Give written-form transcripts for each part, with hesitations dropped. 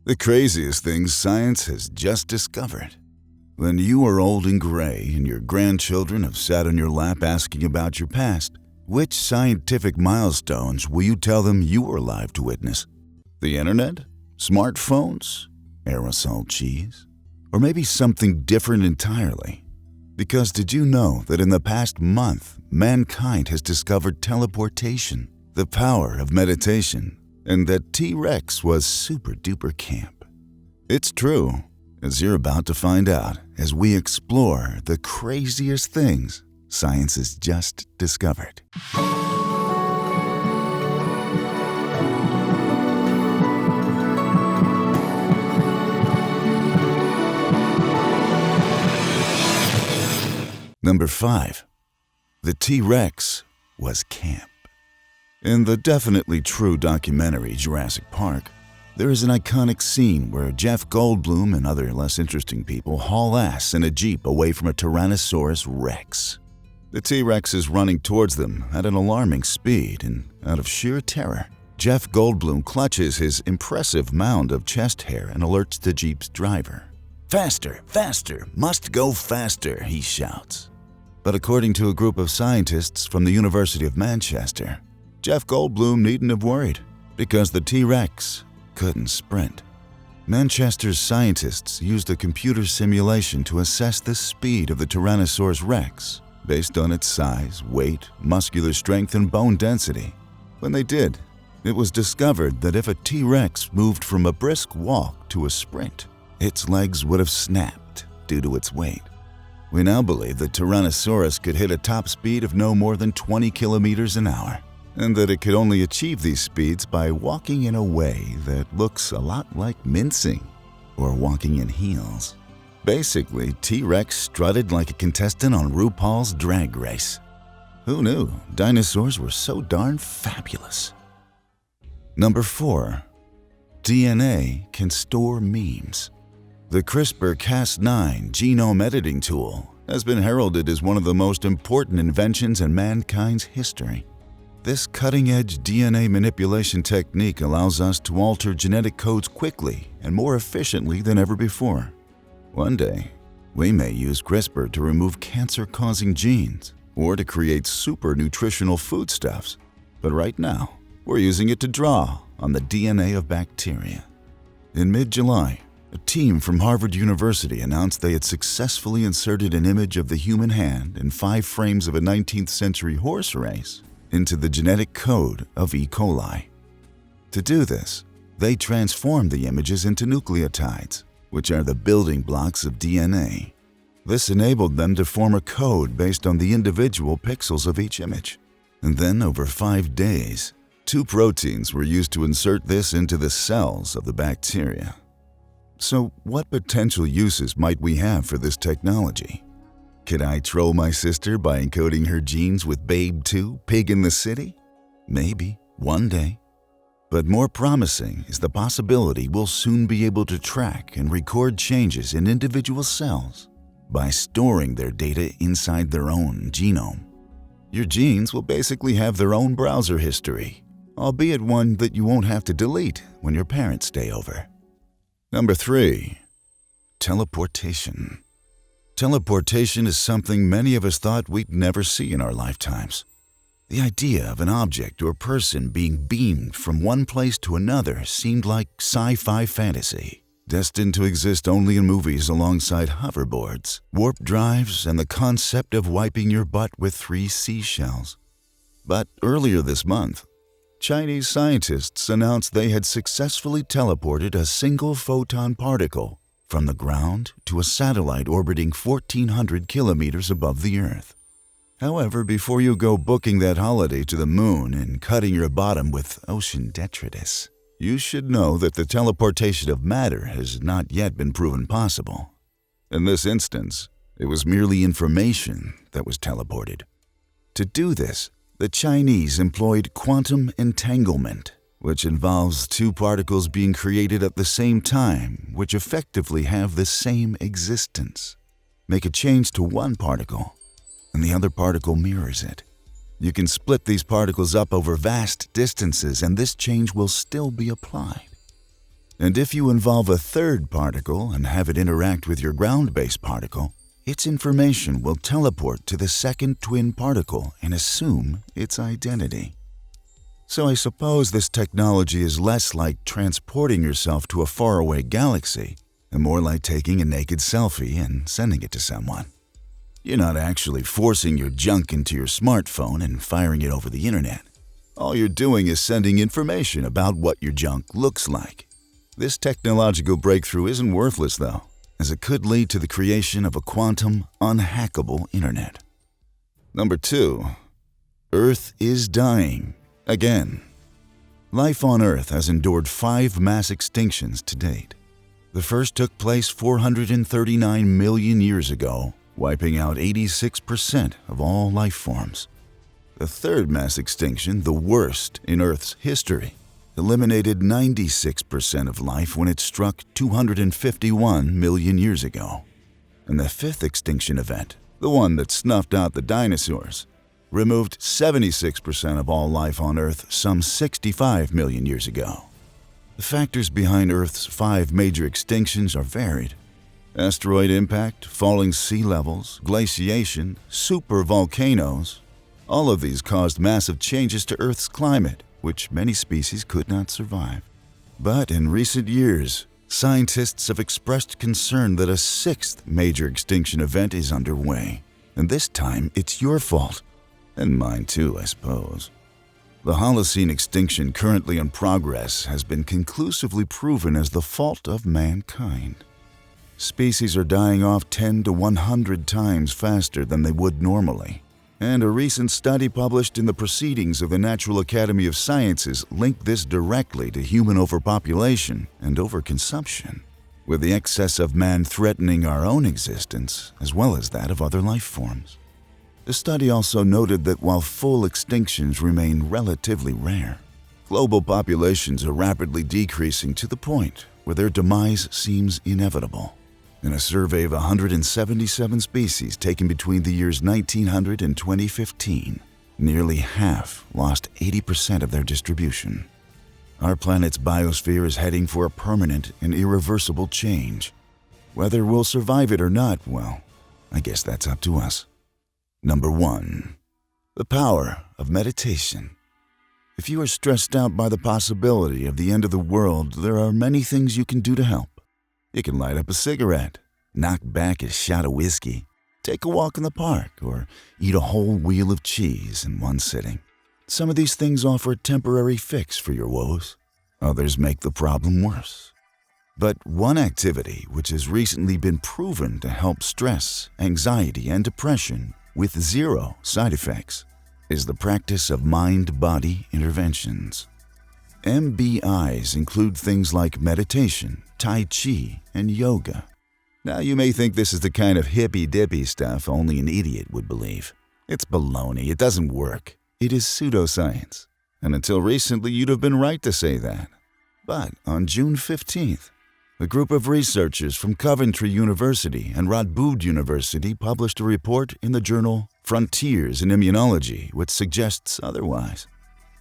The craziest things science has just discovered. When you are old and gray and your grandchildren have sat on your lap asking about your past, which scientific milestones will you tell them you were alive to witness? The internet? Smartphones? Aerosol cheese? Or maybe something different entirely? Because did you know that in the past month, mankind has discovered teleportation, the power of meditation, and that T-Rex was super-duper camp? It's true, as you're about to find out as we explore the craziest things science has just discovered. Number 5. The T-Rex was camp. In the definitely true documentary Jurassic Park, there is an iconic scene where Jeff Goldblum and other less interesting people haul ass in a Jeep away from a Tyrannosaurus Rex. The T-Rex is running towards them at an alarming speed, and out of sheer terror, Jeff Goldblum clutches his impressive mound of chest hair and alerts the Jeep's driver. "Faster, faster, must go faster," he shouts. But according to a group of scientists from the University of Manchester, Jeff Goldblum needn't have worried because the T-Rex couldn't sprint. Manchester's scientists used a computer simulation to assess the speed of the Tyrannosaurus Rex based on its size, weight, muscular strength, and bone density. When they did, it was discovered that if a T-Rex moved from a brisk walk to a sprint, its legs would have snapped due to its weight. We now believe that Tyrannosaurus could hit a top speed of no more than 20 kilometers an hour, and that it could only achieve these speeds by walking in a way that looks a lot like mincing or walking in heels. Basically, T-Rex strutted like a contestant on RuPaul's Drag Race. Who knew dinosaurs were so darn fabulous? Number 4. DNA can store memes. The CRISPR Cas-9 Genome editing tool has been heralded as one of the most important inventions in mankind's history. This cutting-edge DNA manipulation technique allows us to alter genetic codes quickly and more efficiently than ever before. One day, we may use CRISPR to remove cancer-causing genes or to create super nutritional foodstuffs. But right now, we're using it to draw on the DNA of bacteria. In mid-July, a team from Harvard University announced they had successfully inserted an image of the human hand and 5 frames of a 19th century horse race into the genetic code of E. coli. To do this, they transformed the images into nucleotides, which are the building blocks of DNA. This enabled them to form a code based on the individual pixels of each image. And then, over 5 days, 2 proteins were used to insert this into the cells of the bacteria. So, what potential uses might we have for this technology? Could I troll my sister by encoding her genes with Babe 2, Pig in the City? Maybe, one day. But more promising is the possibility we'll soon be able to track and record changes in individual cells by storing their data inside their own genome. Your genes will basically have their own browser history, albeit one that you won't have to delete when your parents stay over. Number 3. Teleportation. Teleportation is something many of us thought we'd never see in our lifetimes. The idea of an object or person being beamed from one place to another seemed like sci-fi fantasy, destined to exist only in movies alongside hoverboards, warp drives, and the concept of wiping your butt with 3 seashells. But earlier this month, Chinese scientists announced they had successfully teleported a single photon particle from the ground to a satellite orbiting 1,400 kilometers above the Earth. However, before you go booking that holiday to the moon and cutting your bottom with ocean detritus, you should know that the teleportation of matter has not yet been proven possible. In this instance, it was merely information that was teleported. To do this, the Chinese employed quantum entanglement, which involves 2 particles being created at the same time, which effectively have the same existence. Make a change to one particle, and the other particle mirrors it. You can split these particles up over vast distances, and this change will still be applied. And if you involve a third particle and have it interact with your ground-based particle, its information will teleport to the second twin particle and assume its identity. So I suppose this technology is less like transporting yourself to a faraway galaxy and more like taking a naked selfie and sending it to someone. You're not actually forcing your junk into your smartphone and firing it over the internet. All you're doing is sending information about what your junk looks like. This technological breakthrough isn't worthless though, as it could lead to the creation of a quantum, unhackable internet. Number 2. Earth is dying. Again. Life on Earth has endured 5 mass extinctions to date. The first took place 439 million years ago, wiping out 86% of all life forms. The third mass extinction, the worst in Earth's history, eliminated 96% of life when it struck 251 million years ago. And the fifth extinction event, the one that snuffed out the dinosaurs, removed 76% of all life on Earth some 65 million years ago. The factors behind Earth's 5 major extinctions are varied. Asteroid impact, falling sea levels, glaciation, supervolcanoes. All of these caused massive changes to Earth's climate, which many species could not survive. But in recent years, scientists have expressed concern that a 6th major extinction event is underway. And this time, it's your fault. And mine too, I suppose. The Holocene extinction currently in progress has been conclusively proven as the fault of mankind. Species are dying off 10 to 100 times faster than they would normally. And a recent study published in the Proceedings of the Natural Academy of Sciences linked this directly to human overpopulation and overconsumption, with the excess of man threatening our own existence as well as that of other life forms. The study also noted that while full extinctions remain relatively rare, global populations are rapidly decreasing to the point where their demise seems inevitable. In a survey of 177 species taken between the years 1900 and 2015, nearly half lost 80% of their distribution. Our planet's biosphere is heading for a permanent and irreversible change. Whether we'll survive it or not, well, I guess that's up to us. Number 1. The power of meditation. If you are stressed out by the possibility of the end of the world, there are many things you can do to help. You can light up a cigarette, knock back a shot of whiskey, take a walk in the park, or eat a whole wheel of cheese in one sitting. Some of these things offer a temporary fix for your woes. Others make the problem worse. But one activity which has recently been proven to help stress, anxiety, and depression with 0 side effects is the practice of mind-body interventions. MBIs include things like meditation, Tai Chi, and yoga. Now you may think this is the kind of hippy-dippy stuff only an idiot would believe. It's baloney, it doesn't work. It is pseudoscience. And until recently you'd have been right to say that. But on June 15th, a group of researchers from Coventry University and Radboud University published a report in the journal Frontiers in Immunology which suggests otherwise.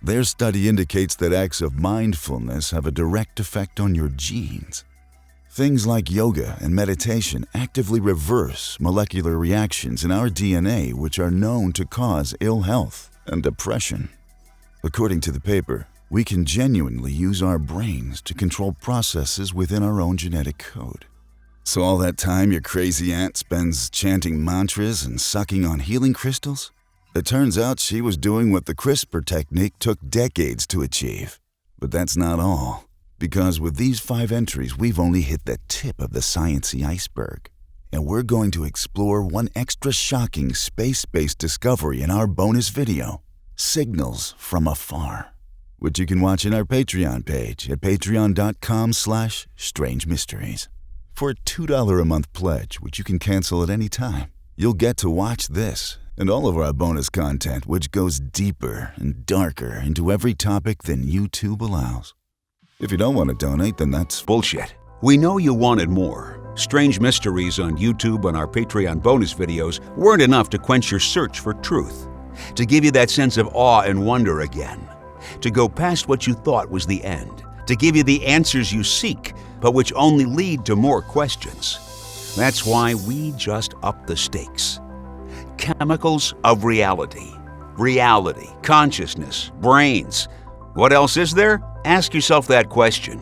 Their study indicates that acts of mindfulness have a direct effect on your genes. Things like yoga and meditation actively reverse molecular reactions in our DNA which are known to cause ill health and depression. According to the paper, we can genuinely use our brains to control processes within our own genetic code. So all that time your crazy aunt spends chanting mantras and sucking on healing crystals? It turns out she was doing what the CRISPR technique took decades to achieve. But that's not all, because with these 5 entries, we've only hit the tip of the sciencey iceberg. And we're going to explore one extra shocking space-based discovery in our bonus video, Signals from Afar, which you can watch in our Patreon page at patreon.com/strangemysteries. For a $2 a month pledge, which you can cancel at any time, you'll get to watch this and all of our bonus content, which goes deeper and darker into every topic than YouTube allows. If you don't want to donate, then that's bullshit. We know you wanted more. Strange Mysteries on YouTube and our Patreon bonus videos weren't enough to quench your search for truth, to give you that sense of awe and wonder again, to go past what you thought was the end, to give you the answers you seek, but which only lead to more questions. That's why we just up the stakes. Chemicals of reality. Reality, consciousness, brains. What else is there? Ask yourself that question.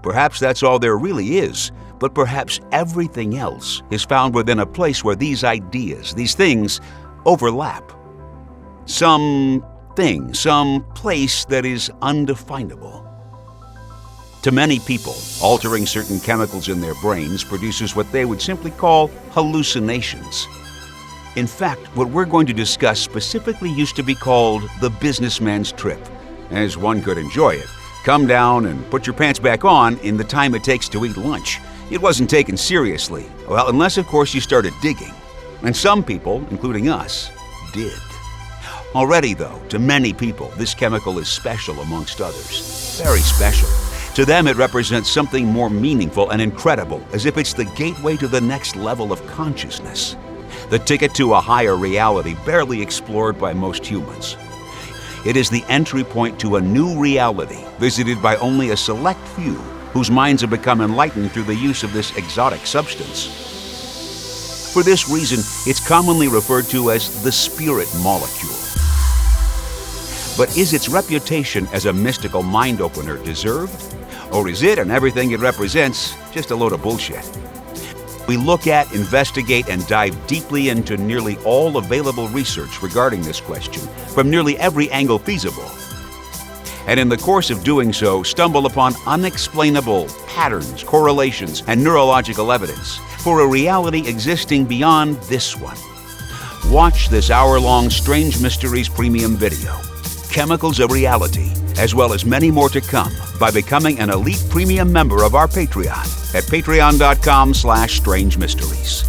Perhaps that's all there really is, but perhaps everything else is found within a place where these ideas, these things, overlap. Some thing, some place that is undefinable. To many people, altering certain chemicals in their brains produces what they would simply call hallucinations. In fact, what we're going to discuss specifically used to be called the businessman's trip, as one could enjoy it. Come down and put your pants back on in the time it takes to eat lunch. It wasn't taken seriously, well, unless of course you started digging. And some people, including us, did. Already though, to many people, this chemical is special amongst others. Very special. To them it represents something more meaningful and incredible, as if it's the gateway to the next level of consciousness. The ticket to a higher reality barely explored by most humans. It is the entry point to a new reality, visited by only a select few, whose minds have become enlightened through the use of this exotic substance. For this reason, it's commonly referred to as the spirit molecule. But is its reputation as a mystical mind-opener deserved? Or is it, and everything it represents, just a load of bullshit? We look at, investigate, and dive deeply into nearly all available research regarding this question, from nearly every angle feasible. And in the course of doing so, stumble upon unexplainable patterns, correlations, and neurological evidence for a reality existing beyond this one. Watch this hour-long Strange Mysteries premium video, Chemicals of Reality, as well as many more to come by becoming an elite premium member of our Patreon at patreon.com/strangemysteries.